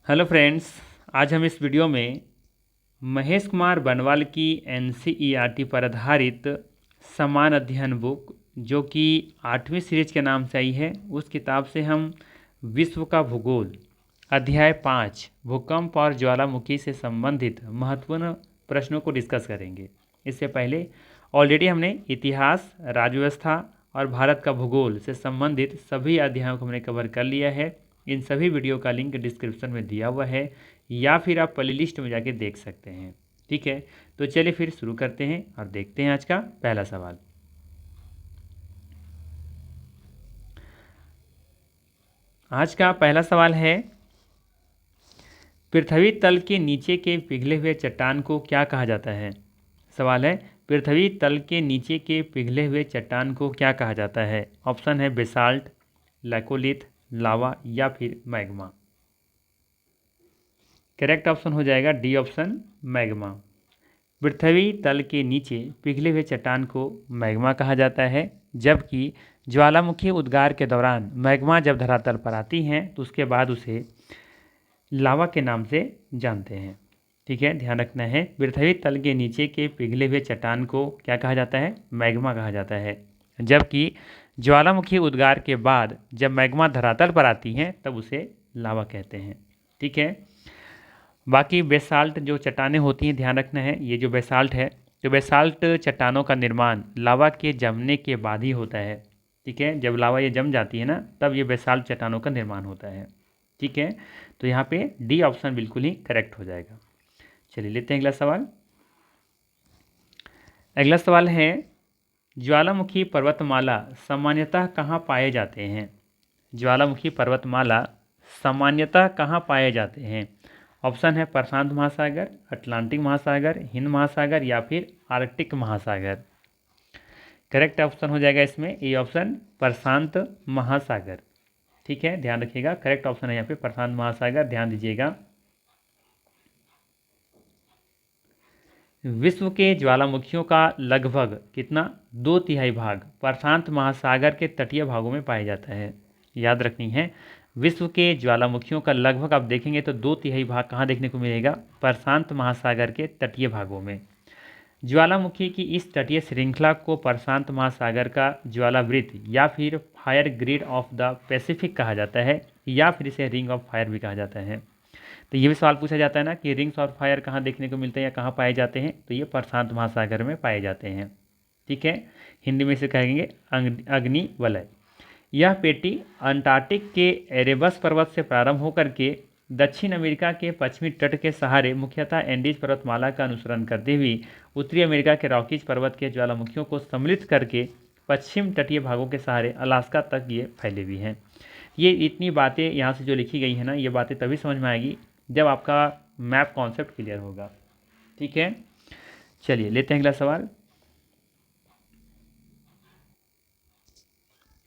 Hello friends, आज हम इस वीडियो में महेश कुमार बनवाल की एनसीईआरटी पर आधारित समान अध्ययन बुक जो कि 8वीं सीरीज के नाम से आई है, उस किताब से हम विश्व का भूगोल अध्याय 5 भूकंप और ज्वालामुखी से संबंधित महत्वपूर्ण प्रश्नों को डिस्कस करेंगे। इससे पहले ऑलरेडी हमने इतिहास, राज्य व्यवस्था और भारत का भूगोल से संबंधित सभी अध्यायों को हमने कवर कर लिया है। इन सभी वीडियो का लिंक डिस्क्रिप्शन में दिया हुआ है या फिर आप प्ले लिस्ट में जाके देख सकते हैं। ठीक है, तो चलिए फिर शुरू करते हैं और देखते हैं आज का पहला सवाल। आज का पहला सवाल है, पृथ्वी तल के नीचे के पिघले हुए चट्टान को क्या कहा जाता है। सवाल है, पृथ्वी तल के नीचे के पिघले हुए चट्टान को क्या कहा जाता है। ऑप्शन है बेसाल्ट, लैकोलिथ, लावा या फिर मैग्मा। करेक्ट ऑप्शन हो जाएगा डी ऑप्शन, मैग्मा। पृथ्वी तल के नीचे पिघले हुए चट्टान को मैग्मा कहा जाता है, जबकि ज्वालामुखी उद्गार के दौरान मैग्मा जब धरातल पर आती हैं तो उसके बाद उसे लावा के नाम से जानते हैं। ठीक है, ध्यान रखना है, पृथ्वी तल के नीचे के पिघले हुए चट्टान को क्या कहा जाता है, मैग्मा कहा जाता है, जबकि ज्वालामुखी उद्गार के बाद जब मैग्मा धरातल पर आती हैं तब उसे लावा कहते हैं। ठीक है, बाकी बेसाल्ट जो चट्टानें होती हैं, ध्यान रखना है, ये जो बेसाल्ट है, तो बेसाल्ट चट्टानों का निर्माण लावा के जमने के बाद ही होता है। ठीक है, जब लावा ये जम जाती है ना, तब ये बेसाल्ट चट्टानों का निर्माण होता है। ठीक है, तो यहाँ पे डी ऑप्शन बिल्कुल ही करेक्ट हो जाएगा। चलिए लेते हैं अगला सवाल। अगला सवाल है, ज्वालामुखी पर्वतमाला सामान्यतः कहाँ पाए जाते हैं। ज्वालामुखी पर्वतमाला सामान्यतः कहाँ पाए जाते हैं। ऑप्शन है प्रशांत महासागर, अटलांटिक महासागर, हिंद महासागर या फिर आर्कटिक महासागर। करेक्ट ऑप्शन हो जाएगा इसमें ए ऑप्शन, प्रशांत महासागर। ठीक है, ध्यान रखिएगा, करेक्ट ऑप्शन है यहाँ पे प्रशांत महासागर, ध्यान दीजिएगा। विश्व के ज्वालामुखियों का लगभग कितना 2/3 भाग प्रशांत महासागर के तटीय भागों में पाया जाता है। याद रखनी है, विश्व के ज्वालामुखियों का लगभग आप देखेंगे तो 2/3 भाग कहाँ देखने को मिलेगा, प्रशांत महासागर के तटीय भागों में। ज्वालामुखी की इस तटीय श्रृंखला को प्रशांत महासागर का ज्वालावृत्त या फिर fire grid of the Pacific कहा जाता है, या फिर इसे रिंग ऑफ फायर भी कहा जाता है। तो ये भी सवाल पूछा जाता है ना कि रिंग्स ऑफ फायर कहाँ देखने को मिलते हैं या कहाँ पाए जाते हैं, तो ये प्रशांत महासागर में पाए जाते हैं। ठीक है, हिंदी में इसे कहेंगे अग्नि वलय। यह पेटी अंटार्कटिक के एरेबस पर्वत से प्रारंभ होकर के दक्षिण अमेरिका के पश्चिमी तट के सहारे मुख्यतः एंडीज पर्वतमाला का अनुसरण करते हुए उत्तरी अमेरिका के रॉकीज पर्वत के ज्वालामुखियों को सम्मिलित करके पश्चिम तटीय भागों के सहारे अलास्का तक ये फैले हुए हैं। ये इतनी बातें यहाँ से जो लिखी गई है ना, ये बातें तभी समझ में आएगी जब आपका मैप कॉन्सेप्ट क्लियर होगा। ठीक है, चलिए लेते हैं अगला सवाल।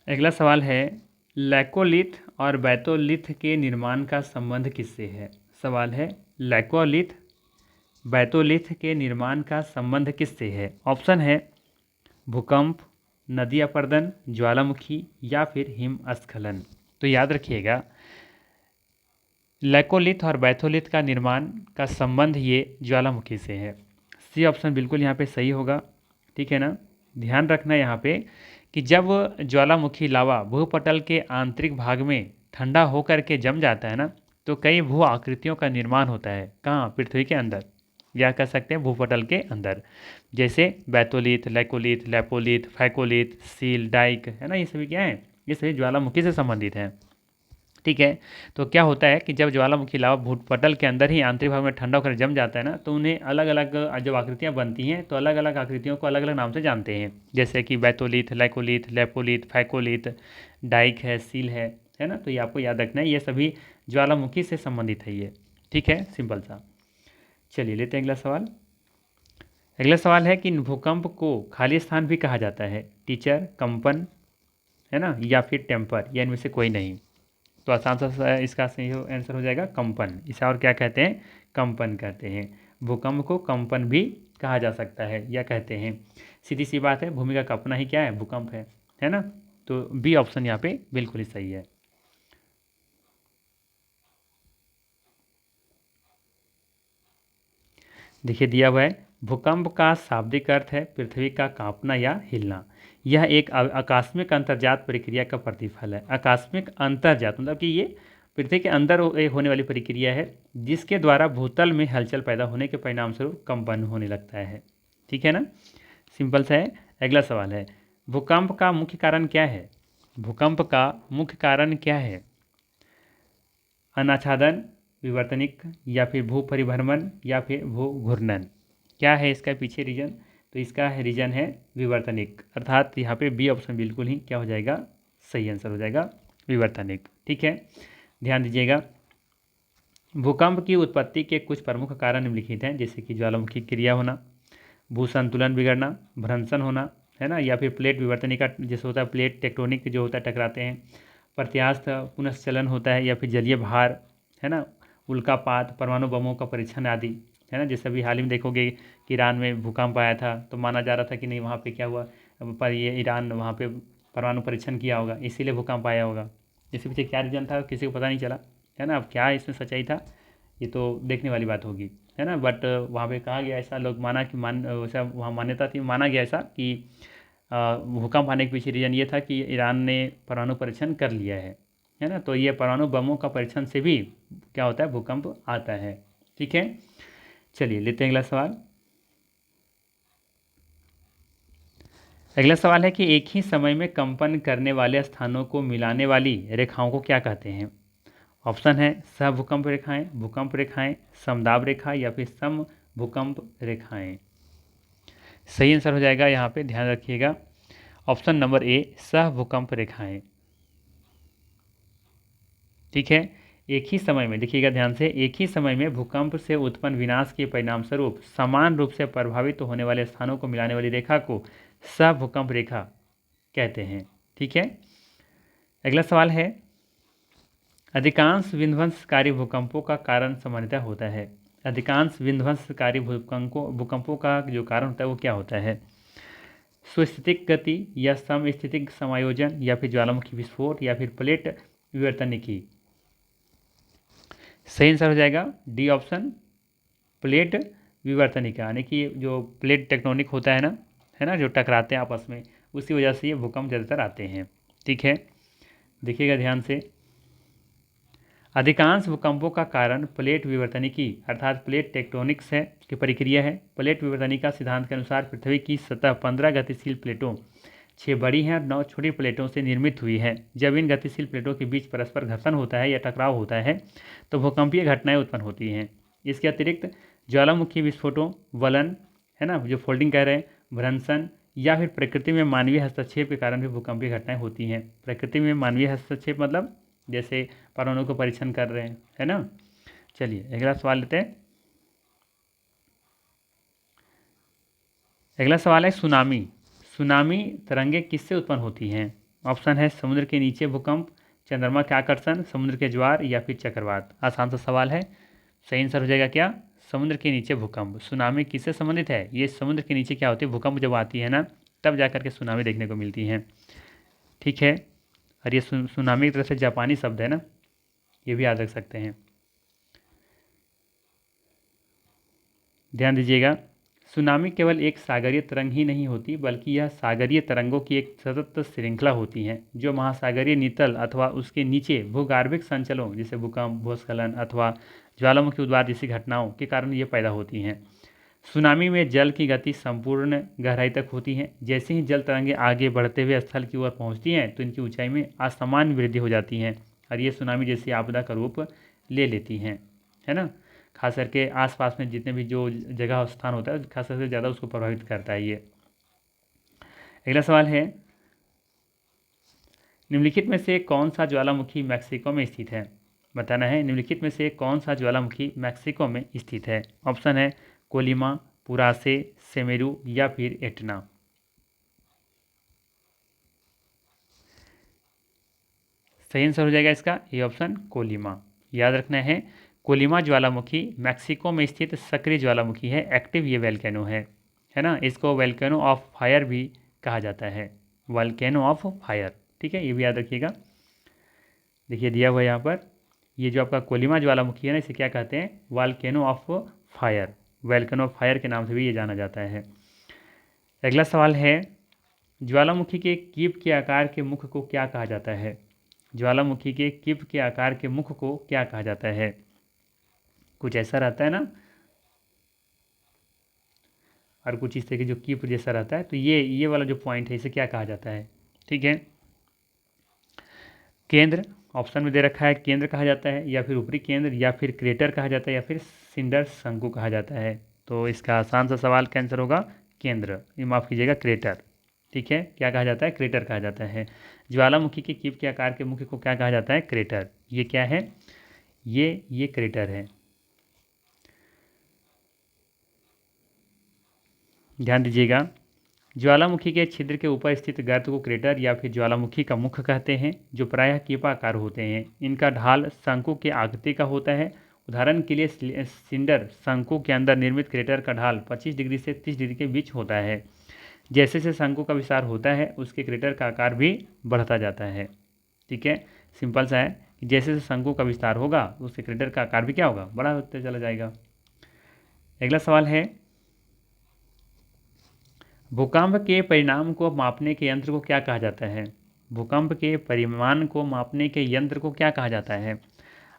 अगला सवाल है, लैकोलिथ और बैथोलिथ के निर्माण का संबंध किससे है। सवाल है, लैकोलिथ बैथोलिथ के निर्माण का संबंध किससे है। ऑप्शन है भूकंप, नदी अपरदन, ज्वालामुखी या फिर हिमस्खलन। तो याद रखिएगा, लैकोलिथ और बैथोलिथ का निर्माण का संबंध ये ज्वालामुखी से है। सी ऑप्शन बिल्कुल यहाँ पे सही होगा। ठीक है ना, ध्यान रखना यहाँ पे कि जब ज्वालामुखी लावा भूपटल के आंतरिक भाग में ठंडा होकर के जम जाता है ना, तो कई भू आकृतियों का निर्माण होता है। कहाँ, पृथ्वी के अंदर, या कह सकते हैं भूपटल के अंदर, जैसे batholith, laccolith, lopolith, phacolith, sill, dyke, है ना, ये सभी क्या है, ये सभी ज्वालामुखी से संबंधित हैं। ठीक है, तो क्या होता है कि जब ज्वालामुखी लावा भूपटल के अंदर ही आंतरिक भाग में ठंडा होकर जम जाता है ना, तो उन्हें अलग अलग जब आकृतियाँ बनती हैं तो अलग अलग आकृतियों को अलग अलग नाम से जानते हैं, जैसे कि batholith, laccolith, lopolith, phacolith, dyke है, सील है ना। तो ये आपको याद रखना है, ये सभी ज्वालामुखी से संबंधित है ये। ठीक है, सिंपल सा। चलिए लेते हैं अगला सवाल। अगला सवाल है कि भूकंप को खाली स्थान भी कहा जाता है, टीचर, कंपन, है ना, या फिर टेम्पर, या इनमें से कोई नहीं। तो आसान सा इसका सही आंसर हो जाएगा कंपन। इसे और क्या कहते हैं, कंपन कहते हैं। भूकंप को कंपन भी कहा जा सकता है या कहते हैं। सीधी सी बात है, भूमि का कंपना ही क्या है, भूकंप है ना। तो बी ऑप्शन यहाँ पे बिल्कुल ही सही है। देखिए दिया हुआ है, भूकंप का शाब्दिक अर्थ है पृथ्वी का कांपना या हिलना। यह एक आकस्मिक अंतर्जात प्रक्रिया का प्रतिफल है। आकस्मिक अंतर्जात मतलब कि ये पृथ्वी के अंदर होने वाली प्रक्रिया है जिसके द्वारा भूतल में हलचल पैदा होने के परिणाम स्वरूप कंपन होने लगता है। ठीक है ना, सिंपल सा है। अगला सवाल है, भूकंप का मुख्य कारण क्या है? भूकंप का मुख्य कारण क्या है? अनाच्छादन, विवर्तनिक, या फिर भू परिभ्रमण, या फिर भू घूर्णन। क्या है इसका पीछे रीजन? तो इसका है रीजन है विवर्तनिक, अर्थात यहाँ पे बी ऑप्शन बिल्कुल ही क्या हो जाएगा, सही आंसर हो जाएगा, विवर्तनिक। ठीक है, ध्यान दीजिएगा। भूकंप की उत्पत्ति के कुछ प्रमुख कारण निम्नलिखित हैं, जैसे कि ज्वालामुखी क्रिया होना, भू संतुलन बिगड़ना, भ्रंशन होना, है ना, या फिर प्लेट विवर्तनिका जैसे होता है, प्लेट टेक्टोनिक जो होता है टकराते हैं, प्रत्यास्थ पुनश्चलन होता है, या फिर जलीय भार, है ना, उल्कापात, परमाणु बमों का परीक्षण आदि, है ना। जैसे अभी हाल ही में देखोगे कि ईरान में भूकंप आया था तो माना जा रहा था कि नहीं वहाँ पे क्या हुआ, पर ये ईरान वहाँ पे परमाणु परीक्षण किया होगा इसीलिए भूकंप आया होगा। इसके पीछे क्या रीजन था किसी को पता नहीं चला, है ना। अब क्या इसमें सच्चाई था ये तो देखने वाली बात होगी, है ना। बट वहाँ पे कहा गया ऐसा, लोग माना कि वैसा वहाँ मान्यता थी, माना गया ऐसा कि भूकंप आने के पीछे रीजन ये था कि ईरान ने परमाणु परीक्षण कर लिया है ना। तो ये परमाणु बमों का परीक्षण से भी क्या होता है, भूकंप आता है। ठीक है, चलिए लेते हैं अगला सवाल। अगला सवाल है कि एक ही समय में कंपन करने वाले स्थानों को मिलाने वाली रेखाओं को क्या कहते हैं? ऑप्शन है सहभूकंप रेखाएं, भूकंप रेखाएं, समदाब रेखा, या फिर सम भूकंप रेखाएं। सही आंसर हो जाएगा यहाँ पे, ध्यान रखिएगा, ऑप्शन नंबर ए सहभूकंप रेखाएं। ठीक है, एक ही समय में, देखिएगा ध्यान से, एक ही समय में भूकंप से उत्पन्न विनाश के परिणाम स्वरूप समान रूप से प्रभावित होने वाले स्थानों को मिलाने वाली रेखा को सहभूकंप रेखा कहते हैं। ठीक है, अगला सवाल है, अधिकांश विध्वंसकारी भूकंपों का कारण सामान्यतः होता है। अधिकांश विध्वंसकारी भूकंपों का जो कारण होता है वो क्या होता है? सुस्थितिक गति, या समस्थितिक समायोजन, या फिर ज्वालामुखी विस्फोट, या फिर प्लेट विवर्तनिकी। सही आंसर हो जाएगा डी ऑप्शन, प्लेट विवर्तनिका, यानी कि जो प्लेट टेक्टोनिक होता है ना, जो टकराते हैं आपस में, उसी वजह से ये भूकंप ज़्यादातर आते हैं। ठीक है, देखिएगा ध्यान से, अधिकांश भूकंपों का कारण प्लेट विवर्तनिकी अर्थात प्लेट टेक्टोनिक्स है की प्रक्रिया है। प्लेट विवर्तनिका सिद्धांत के अनुसार पृथ्वी की सतह 15 गतिशील प्लेटों, 6 बड़ी हैं और 9 छोटी प्लेटों से निर्मित हुई है। जब इन गतिशील प्लेटों के बीच परस्पर घर्षण होता है या टकराव होता है तो भूकंपीय घटनाएं उत्पन्न होती हैं। इसके अतिरिक्त ज्वालामुखी विस्फोटों, वलन, है ना, जो फोल्डिंग कह रहे हैं, भ्रंशन, या फिर प्रकृति में मानवीय हस्तक्षेप के कारण भी भूकंपीय घटनाएं होती हैं। प्रकृति में मानवीय हस्तक्षेप मतलब जैसे परमाणु को परीक्षण कर रहे हैं, है ना। चलिए अगला सवाल लेते हैं। अगला सवाल है सुनामी। सुनामी तरंगे किससे उत्पन्न होती हैं? ऑप्शन है समुद्र के नीचे भूकंप, चंद्रमा के आकर्षण, समुद्र के ज्वार, या फिर चक्रवात। आसान सा सवाल है, सही आंसर हो जाएगा क्या, समुद्र के नीचे भूकंप। सुनामी किससे संबंधित है? ये समुद्र के नीचे क्या होती है, भूकंप जब आती है ना तब जाकर के सुनामी देखने को मिलती है। ठीक है, और ये सुनामी की तरफ से जापानी शब्द है ना, ये भी याद रख सकते हैं। ध्यान दीजिएगा, सुनामी केवल एक सागरीय तरंग ही नहीं होती बल्कि यह सागरीय तरंगों की एक सतत श्रृंखला होती है जो महासागरीय नितल अथवा उसके नीचे भूगार्भिक संचलों जैसे भूकंप, भूस्खलन अथवा ज्वालामुखी उद्वार जैसी घटनाओं के कारण ये पैदा होती हैं। सुनामी में जल की गति संपूर्ण गहराई तक होती है। जैसे ही जल तरंगे आगे बढ़ते हुए स्थल की ओर पहुंचती हैं तो इनकी ऊंचाई में असामान्य वृद्धि हो जाती है और ये सुनामी जैसी आपदा का रूप ले लेती हैं, है ना। खास करके आसपास में जितने भी जो जगह स्थान होता है खास करके ज़्यादा उसको प्रभावित करता है ये। अगला सवाल है, निम्नलिखित में से कौन सा ज्वालामुखी मैक्सिको में स्थित है? बताना है निम्नलिखित में से कौन सा ज्वालामुखी मैक्सिको में स्थित है। ऑप्शन है कोलिमा, पुरासे, सेमेरू, या फिर एटना। सही आंसर हो जाएगा इसका ये ऑप्शन कोलिमा। याद रखना है कोलिमा ज्वालामुखी मैक्सिको में स्थित सक्रिय ज्वालामुखी है, एक्टिव ये वैल्केनो है ना। इसको वैल्केनो ऑफ फायर भी कहा जाता है, वैल्केनो ऑफ फायर। ठीक है, ये भी याद रखिएगा। देखिए दिया हुआ है यहाँ पर, ये जो आपका कोलिमा ज्वालामुखी है ना इसे क्या कहते हैं, volcano of fire, Vulcan of fire के नाम से भी ये जाना जाता है। अगला सवाल है, ज्वालामुखी के कीप के आकार के मुख को क्या कहा जाता है? ज्वालामुखी के कीप के आकार के मुख को क्या कहा जाता है? कुछ ऐसा रहता है ना, और कुछ इस तरह की जो कीप जैसा रहता है, तो ये वाला जो पॉइंट है इसे क्या कहा जाता है? ठीक है, केंद्र ऑप्शन में दे रखा है, केंद्र कहा जाता है, या फिर ऊपरी केंद्र, या फिर क्रेटर कहा जाता है, या फिर सिंडर शंकु कहा जाता है। तो इसका आसान सा सवाल का आंसर होगा केंद्र, ये माफ़ कीजिएगा क्रेटर। ठीक है, क्या कहा जाता है? क्रेटर कहा जाता है। ज्वालामुखी के कीप के आकार के मुख्य को क्या कहा जाता है? क्रेटर। ये क्या है? ये क्रेटर है। ध्यान दीजिएगा, ज्वालामुखी के छिद्र के ऊपर स्थित गर्त को क्रेटर या फिर ज्वालामुखी का मुख कहते हैं, जो प्रायः कीपाकार होते हैं। इनका ढाल शंकु के आकृति का होता है। उदाहरण के लिए सिंडर शंकु के अंदर निर्मित क्रेटर का ढाल 25 डिग्री से 30 डिग्री के बीच होता है। जैसे जैसे शंकु का विस्तार होता है, उसके क्रेटर का आकार भी बढ़ता जाता है। ठीक है, सिंपल सा है कि जैसे जैसे शंकु का विस्तार होगा, उसके क्रेटर का आकार भी क्या होगा? बड़ा होते चला जाएगा। अगला सवाल है, भूकंप के परिणाम को मापने के यंत्र को क्या कहा जाता है? भूकंप के परिमाण को मापने के यंत्र को क्या कहा जाता है?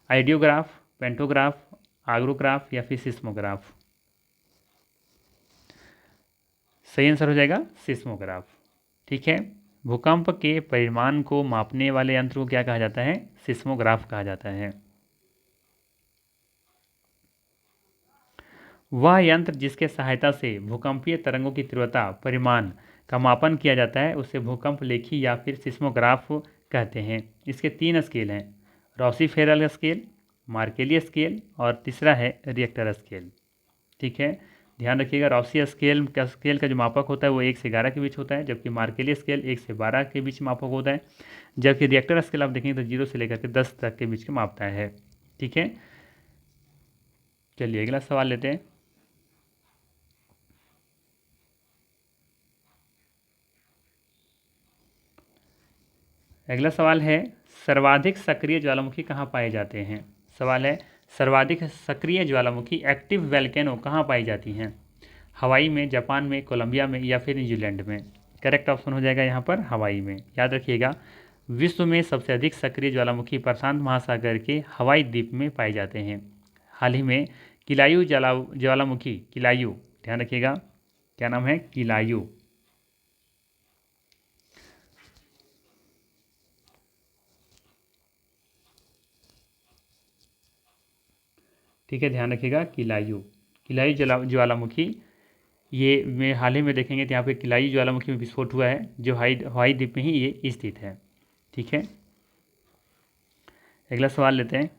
आइडियोग्राफ, पेंटोग्राफ, आग्रोग्राफ या फिर सिस्मोग्राफ? सही आंसर हो जाएगा सिस्मोग्राफ। ठीक है, भूकंप के परिमाण को मापने वाले यंत्र को क्या कहा जाता है? सिस्मोग्राफ कहा जाता है। वह यंत्र जिसके सहायता से भूकंपीय तरंगों की तीव्रता परिमाण का मापन किया जाता है, उसे भूकंप लेखी या फिर सिस्मोग्राफ कहते हैं। इसके 3 स्केल हैं, रॉसी फेरल स्केल, मार्केली स्केल और तीसरा है रिएक्टर स्केल। ठीक है, ध्यान रखिएगा, रॉसी स्केल का जो मापक होता है वो 1 से 11 के बीच होता है, जबकि मार्केली स्केल 1 से 12 के बीच मापक होता है, जबकि रिएक्टर स्केल आप देखेंगे तो 0 से लेकर के 10 तक के बीच के मापता है। ठीक है, चलिए अगला सवाल लेते हैं। अगला सवाल है, सर्वाधिक सक्रिय ज्वालामुखी कहाँ पाए जाते हैं? सवाल है, सर्वाधिक सक्रिय ज्वालामुखी एक्टिव वैल्केनो कहाँ पाई जाती हैं? हवाई में, जापान में, कोलंबिया में या फिर न्यूजीलैंड में? करेक्ट ऑप्शन हो जाएगा यहाँ पर हवाई में। याद रखिएगा, विश्व में सबसे अधिक सक्रिय ज्वालामुखी प्रशांत महासागर के हवाई द्वीप में पाए जाते हैं। हाल ही में किलायू ज्वालामुखी, किलायू, ध्यान रखिएगा क्या नाम है? किलायू। ठीक है, ध्यान रखिएगा किलायू ज्वालामुखी, ये में हाल ही में देखेंगे तो यहाँ पे किलायू ज्वालामुखी में विस्फोट हुआ है, जो हवाई द्वीप में ही ये स्थित है। ठीक है, अगला सवाल लेते हैं।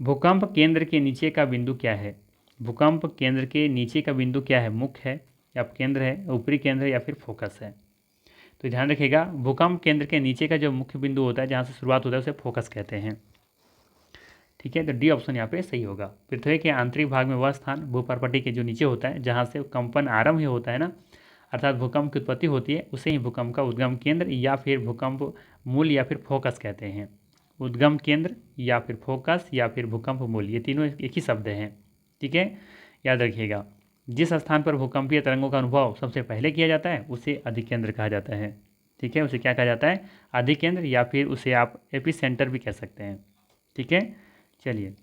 भूकंप केंद्र के नीचे का बिंदु क्या है? भूकंप केंद्र के नीचे का बिंदु क्या है? मुख्य है या केंद्र है, ऊपरी केंद्र है या फिर फोकस है? तो ध्यान रखिएगा, भूकंप केंद्र के नीचे का जो मुख्य बिंदु होता है, जहाँ से शुरुआत होता है, उसे फोकस कहते हैं। ठीक है, तो डी ऑप्शन यहाँ पे सही होगा। पृथ्वी के आंतरिक भाग में वह स्थान भूपर्पटी के जो नीचे होता है, जहाँ से कंपन आरंभ ही होता है ना, अर्थात भूकंप की उत्पत्ति होती है, उसे ही भूकंप का उद्गम केंद्र या फिर भूकंप मूल या फिर फोकस कहते हैं। उद्गम केंद्र या फिर फोकस या फिर भूकंप मूल, ये तीनों एक ही शब्द हैं। ठीक है, याद रखिएगा, जिस स्थान पर भूकंपीय तरंगों का अनुभव सबसे पहले किया जाता है, उसे अधिकेंद्र कहा जाता है। ठीक है, उसे क्या कहा जाता है? अधिकेंद्र, या फिर उसे आप एपिसेंटर भी कह सकते हैं। ठीक है, चलिए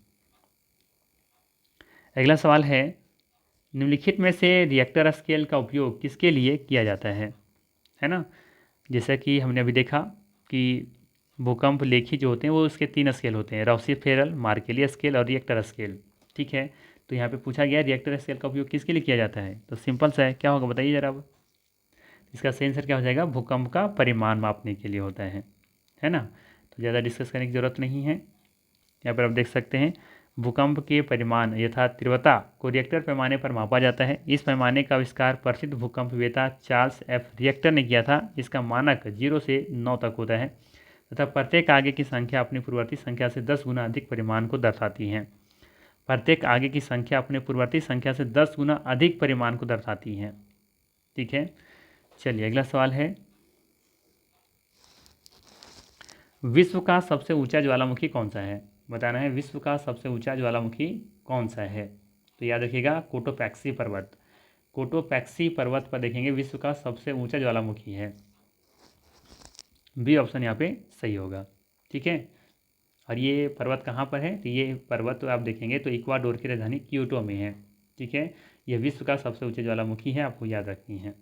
अगला सवाल है, निम्नलिखित में से रिएक्टर स्केल का उपयोग किसके लिए किया जाता है ना? जैसा कि हमने अभी देखा कि भूकंप लेखी जो होते हैं वो उसके 3 स्केल होते हैं, रॉसी फेरल, मार्केली स्केल और रिएक्टर स्केल। ठीक है, तो यहाँ पे पूछा गया रिएक्टर स्केल का उपयोग किसके लिए किया जाता है, तो सिंपल सा है, क्या होगा बताइए जरा अब। इसका सही आंसर क्या हो जाएगा? भूकंप का परिमाण मापने के लिए होता है ना? तो ज़्यादा डिस्कस करने की ज़रूरत नहीं है। यहाँ पर आप देख सकते हैं, भूकंप के परिमाण यथा तीव्रता को रिएक्टर पैमाने पर मापा जाता है। इस पैमाने का आविष्कार प्रसिद्ध भूकंपवेत्ता चार्ल्स एफ रिएक्टर ने किया था। इसका मानक 0 से 9 तक होता है तथा प्रत्येक आगे की संख्या अपनी पूर्ववर्ती संख्या से 10 गुना अधिक परिमाण को दर्शाती है। प्रत्येक आगे की संख्या अपने पूर्ववर्ती संख्या से 10 गुना अधिक परिमाण को दर्शाती है। ठीक है, चलिए अगला सवाल है, विश्व का सबसे ऊंचा ज्वालामुखी कौन सा है? बताना है विश्व का सबसे ऊंचा ज्वालामुखी कौन सा है। तो याद रखिएगा कोटोपैक्सी पर्वत। कोटोपैक्सी पर्वत पर देखेंगे विश्व का सबसे ऊंचा ज्वालामुखी है। बी ऑप्शन यहाँ पे सही होगा। ठीक है, और ये पर्वत कहाँ पर है, तो ये पर्वत तो आप देखेंगे तो इक्वाडोर की राजधानी क्योटो में है। ठीक है, यह विश्व का सबसे ऊंचा ज्वालामुखी है, आपको याद रखनी है।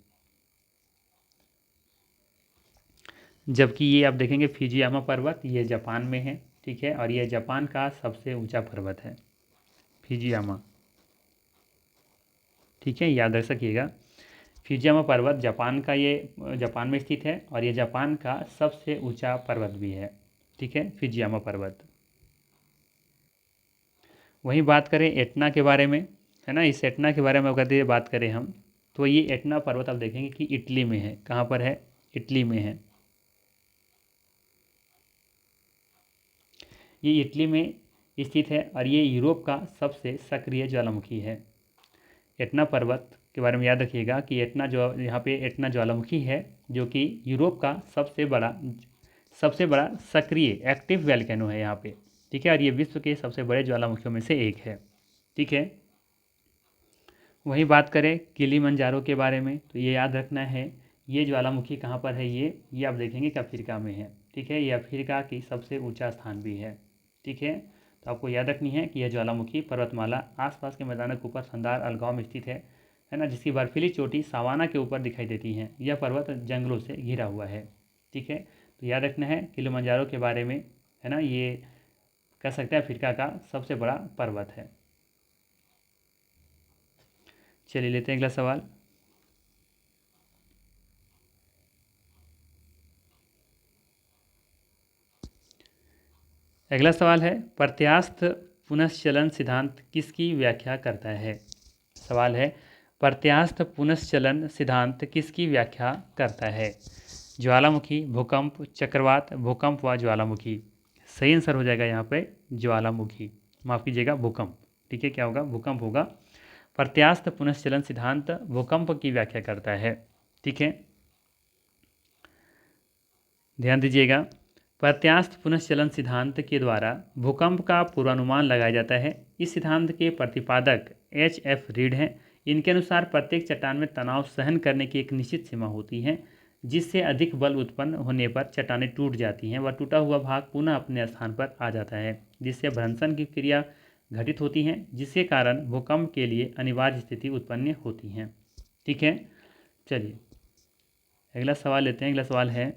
जबकि ये आप देखेंगे फिजियामा पर्वत, ये जापान में है। ठीक है, और ये जापान का सबसे ऊंचा पर्वत है फिजियामा। ठीक है, याद रख सकिएगा फिजियामा पर्वत जापान का, ये जापान में स्थित है और ये जापान का सबसे ऊंचा पर्वत भी है। ठीक है, फिजियामा पर्वत। वहीं बात करें एटना के बारे में, है ना, इस एटना के बारे में अगर बात करें हम, तो ये एटना पर्वत आप देखेंगे कि इटली में है। कहाँ पर है, इटली में है। ये इटली में स्थित है और ये यूरोप का सबसे सक्रिय ज्वालामुखी है। एटना पर्वत के बारे में याद रखिएगा कि एटना जो यहाँ पे एटना ज्वालामुखी है जो कि यूरोप का सबसे बड़ा सक्रिय एक्टिव वैल्केनो है यहाँ पे। ठीक है, और ये विश्व के सबसे बड़े ज्वालामुखियों में से एक है। ठीक है, वहीं बात करें किलिमंजारो के बारे में, तो ये याद रखना है ये ज्वालामुखी कहाँ पर है, ये आप देखेंगे कि अफ्रीका में है। ठीक है, ये अफ्रीका की सबसे ऊंचा स्थान भी है। ठीक है, तो आपको याद रखनी है कि यह ज्वालामुखी पर्वतमाला आसपास के मैदानों के ऊपर शानदार अलगाव में स्थित है ना, जिसकी बर्फीली चोटी सावाना के ऊपर दिखाई देती हैं। यह पर्वत जंगलों से घिरा हुआ है। ठीक है, तो याद रखना है किलिमंजारो के बारे में, है ना, ये कह सकते हैं अफ्रीका का सबसे बड़ा पर्वत है। चलिए लेते हैं अगला सवाल। अगला सवाल है प्रत्यास्थ पुनश्चलन सिद्धांत किसकी व्याख्या करता है। सवाल है प्रत्यास्थ पुनश्चलन सिद्धांत किसकी व्याख्या करता है। ज्वालामुखी, भूकंप, चक्रवात, भूकंप व ज्वालामुखी। सही आंसर हो जाएगा यहाँ पे ज्वालामुखी, माफ़ कीजिएगा भूकंप। ठीक है, क्या होगा, भूकंप होगा। प्रत्यास्थ पुनश्चलन सिद्धांत भूकंप की व्याख्या करता है। ठीक है, ध्यान दीजिएगा प्रत्यास्थ पुनश्चलन सिद्धांत के द्वारा भूकंप का पूर्वानुमान लगाया जाता है। इस सिद्धांत के प्रतिपादक H.F. रीड हैं। इनके अनुसार प्रत्येक चट्टान में तनाव सहन करने की एक निश्चित सीमा होती है, जिससे अधिक बल उत्पन्न होने पर चट्टानें टूट जाती हैं व टूटा हुआ भाग पुनः अपने स्थान पर आ जाता है, जिससे भ्रंशन की क्रिया घटित होती हैं, जिसके कारण भूकंप के लिए अनिवार्य स्थिति उत्पन्न होती हैं। ठीक है, चलिए अगला सवाल लेते हैं। अगला सवाल है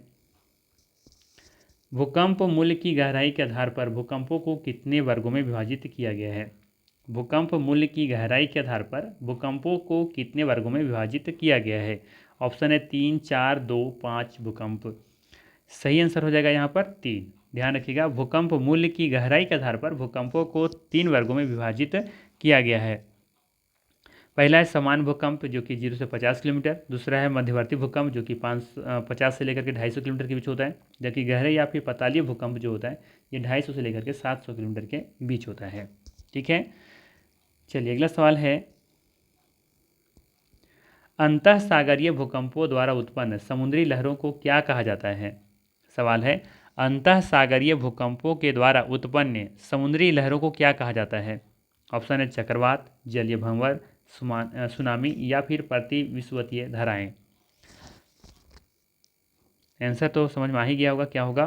भूकंप मूल्य की गहराई के आधार पर भूकंपों को कितने वर्गों में विभाजित किया गया है। भूकंप मूल्य की गहराई के आधार पर भूकंपों को कितने वर्गों में विभाजित किया गया है। ऑप्शन है 3, 4, 2, 5 भूकंप। सही आंसर हो जाएगा यहाँ पर 3। ध्यान रखिएगा भूकंप मूल्य की गहराई के आधार पर भूकंपों को 3 वर्गों में विभाजित किया गया है। पहला है समान भूकंप जो कि 0 से 50 किलोमीटर। दूसरा है मध्यवर्ती भूकंप जो कि 50 से लेकर के 250 किलोमीटर के बीच होता है। जबकि गहरे या फिर पतालीय भूकंप जो होता है ये 250 से लेकर के 700 किलोमीटर के बीच होता है। ठीक है, चलिए अगला सवाल है अंतः सागरीय भूकंपों द्वारा उत्पन्न समुद्री लहरों को क्या कहा जाता है। सवाल है अंतः सागरीय भूकंपों के द्वारा उत्पन्न समुद्री लहरों को क्या कहा जाता है। ऑप्शन है चक्रवात, जलीय भंवर, सुनामी या फिर प्रतिविश्वतीय धाराएं। आंसर तो समझ में आ ही गया होगा, क्या होगा,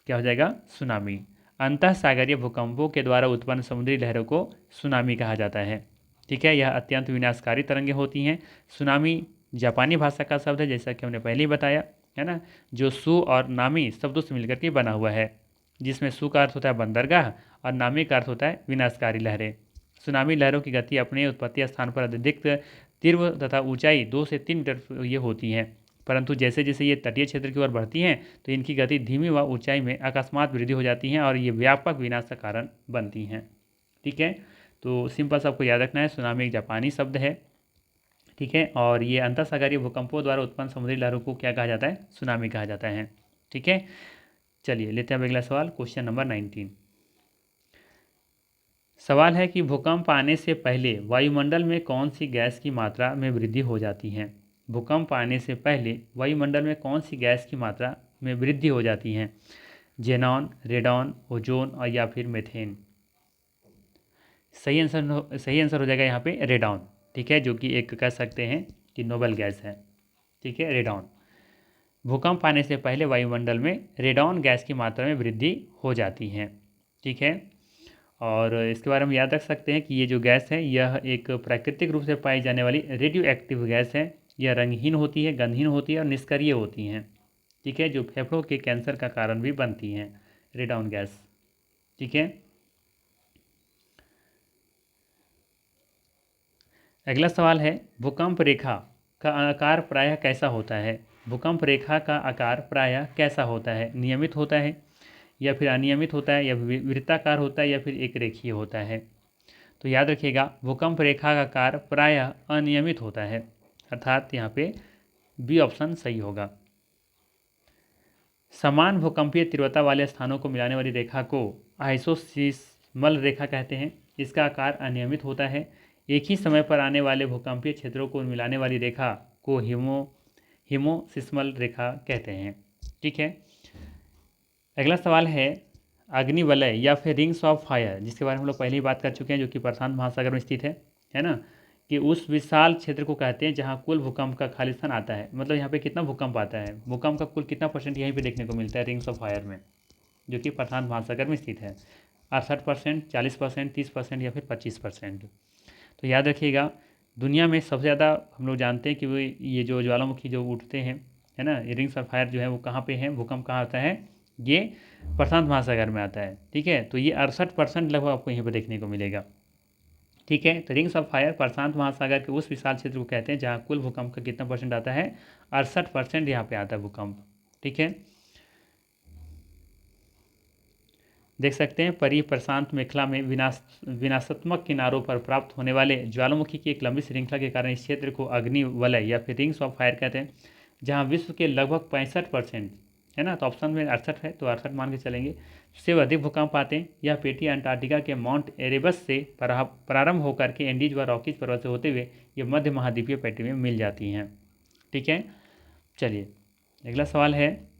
क्या हो जाएगा, सुनामी। अंतः सागरीय भूकंपों के द्वारा उत्पन्न समुद्री लहरों को सुनामी कहा जाता है। ठीक है, यह अत्यंत विनाशकारी तरंगें होती हैं। सुनामी जापानी भाषा का शब्द है, जैसा कि हमने पहले ही बताया, है ना, जो सु और नामी शब्दों से मिलकर के बना हुआ है, जिसमें सु का अर्थ होता है बंदरगाह और नामी का अर्थ होता है विनाशकारी लहरें। सुनामी लहरों की गति अपने उत्पत्ति स्थान पर अधिक तीव्र तथा ऊंचाई 2 से 3 मीटर ये होती है, परंतु जैसे जैसे ये तटीय क्षेत्र की ओर बढ़ती हैं तो इनकी गति धीमी व ऊंचाई में अकस्मात वृद्धि हो जाती है और ये व्यापक विनाश का कारण बनती हैं। ठीक है, तो सिंपल सा आपको याद रखना है सुनामी एक जापानी शब्द है। ठीक है, और ये अंतःसागरीय भूकंपों द्वारा उत्पन्न समुद्री लहरों को क्या कहा जाता है, सुनामी कहा जाता है। ठीक है, चलिए लेते हैं अब अगला सवाल, क्वेश्चन नंबर 19। सवाल है कि भूकंप आने से पहले वायुमंडल में कौन सी गैस की मात्रा में वृद्धि हो जाती है। भूकंप आने से पहले वायुमंडल में कौन सी गैस की मात्रा में वृद्धि हो जाती है। जेनॉन, रेडॉन, ओजोन और या फिर मेथेन। सही आंसर हो जाएगा यहाँ पे रेडॉन, ठीक है, जो कि एक कह सकते हैं कि नोबल गैस है, ठीक है, रेडॉन। भूकंप आने से पहले वायुमंडल में रेडॉन गैस की मात्रा में वृद्धि हो जाती है, ठीक है। और इसके बारे में याद रख सकते हैं कि ये जो गैस है यह एक प्राकृतिक रूप से पाई जाने वाली रेडियो एक्टिव गैस है। यह रंगहीन होती है, गंधहीन होती है और निष्क्रिय होती हैं, ठीक है, जो फेफड़ों के कैंसर का कारण भी बनती हैं, रेडॉन गैस, ठीक है। अगला सवाल है, भूकंप रेखा का आकार प्रायः कैसा होता है? भूकंप रेखा का आकार प्रायः कैसा होता है? नियमित होता है या फिर अनियमित होता है या वृत्ताकार होता है या फिर एक रेखीय होता है? तो याद रखिएगा, भूकंप रेखा का आकार प्रायः अनियमित होता है, अर्थात यहाँ पे बी ऑप्शन सही होगा। समान भूकंपीय तीव्रता वाले स्थानों को मिलाने वाली रेखा को आइसोसीस्मल रेखा कहते हैं। इसका आकार अनियमित होता है। एक ही समय पर आने वाले भूकंपीय क्षेत्रों को मिलाने वाली रेखा को हिमोसिस्मल रेखा कहते हैं, ठीक है। अगला सवाल है, अग्निवलय या फिर रिंग्स ऑफ फायर, जिसके बारे में हम लोग पहले ही बात कर चुके हैं, जो कि प्रशांत महासागर में स्थित है ना, कि उस विशाल क्षेत्र को कहते हैं जहां कुल भूकंप का खाली स्थान आता है। मतलब यहाँ पे कितना भूकंप आता है, भूकंप का कुल कितना % यहीं पे देखने को मिलता है रिंग्स ऑफ फायर में, जो कि प्रशांत महासागर में स्थित है, 68%, 40%, 30% या फिर 25%। तो याद रखिएगा, दुनिया में सबसे ज़्यादा हम लोग जानते हैं कि वो ये जो ज्वालामुखी जो उठते हैं, है ना, रिंग्स ऑफ फायर जो है वो कहाँ पे हैं, भूकंप कहाँ आता है, ये प्रशांत महासागर में आता है, ठीक है। तो ये 68% लगभग आपको यहीं पर देखने को मिलेगा, ठीक है। तो रिंग्स ऑफ फायर प्रशांत महासागर के उस विशाल क्षेत्र को कहते हैं जहाँ कुल भूकंप का कितना % आता है, 68% यहाँ पे आता है भूकंप, ठीक है। देख सकते हैं, प्रशांत मेखला में विनाशात्मक किनारों पर प्राप्त होने वाले ज्वालामुखी की एक लंबी श्रृंखला के कारण इस क्षेत्र को अग्नि वलय या फिर रिंग्स ऑफ फायर कहते हैं, जहां विश्व के लगभग 65%, है ना, तो ऑप्शन में 68 है तो 68 मान के चलेंगे, से अधिक भूकंप आते हैं। यह पेटी अंटार्कटिका के माउंट एरेबस से प्रारंभ होकर के एंडीज व रॉकीज पर्वत से होते हुए ये मध्य महाद्वीपीय पेटी में मिल जाती हैं, ठीक है। चलिए अगला सवाल है,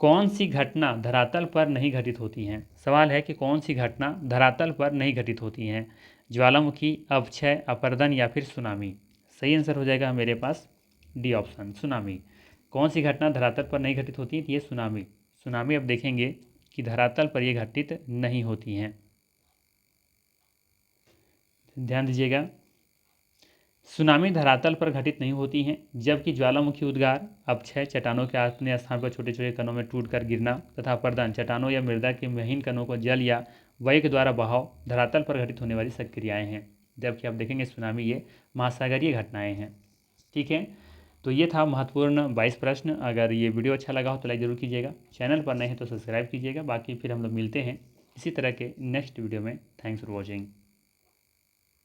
कौन सी घटना धरातल पर नहीं घटित होती हैं? सवाल है कि कौन सी घटना धरातल पर नहीं घटित होती हैं? ज्वालामुखी, अवक्षय, अपरदन या फिर सुनामी। सही आंसर हो जाएगा मेरे पास डी ऑप्शन, सुनामी। कौन सी घटना धरातल पर नहीं घटित होती है? ये सुनामी। सुनामी अब देखेंगे कि धरातल पर ये घटित नहीं होती हैं, ध्यान दीजिएगा। सुनामी धरातल पर घटित नहीं होती हैं, जबकि ज्वालामुखी उद्गार, अपक्षय, चट्टानों के अपने स्थान पर छोटे छोटे कणों में टूटकर गिरना तथा अपरदन, चट्टानों या मृदा के महीन कणों को जल या वायु के द्वारा बहाव धरातल पर घटित होने वाली सक्रियाएं हैं, जबकि आप देखेंगे सुनामी ये महासागरीय घटनाएं हैं, ठीक है। तो ये था महत्वपूर्ण 22 प्रश्न। अगर ये वीडियो अच्छा लगा हो तो लाइक ज़रूर कीजिएगा, चैनल पर नए हैं तो सब्सक्राइब कीजिएगा। बाकी फिर हम लोग मिलते हैं इसी तरह के नेक्स्ट वीडियो में। Thanks for watching.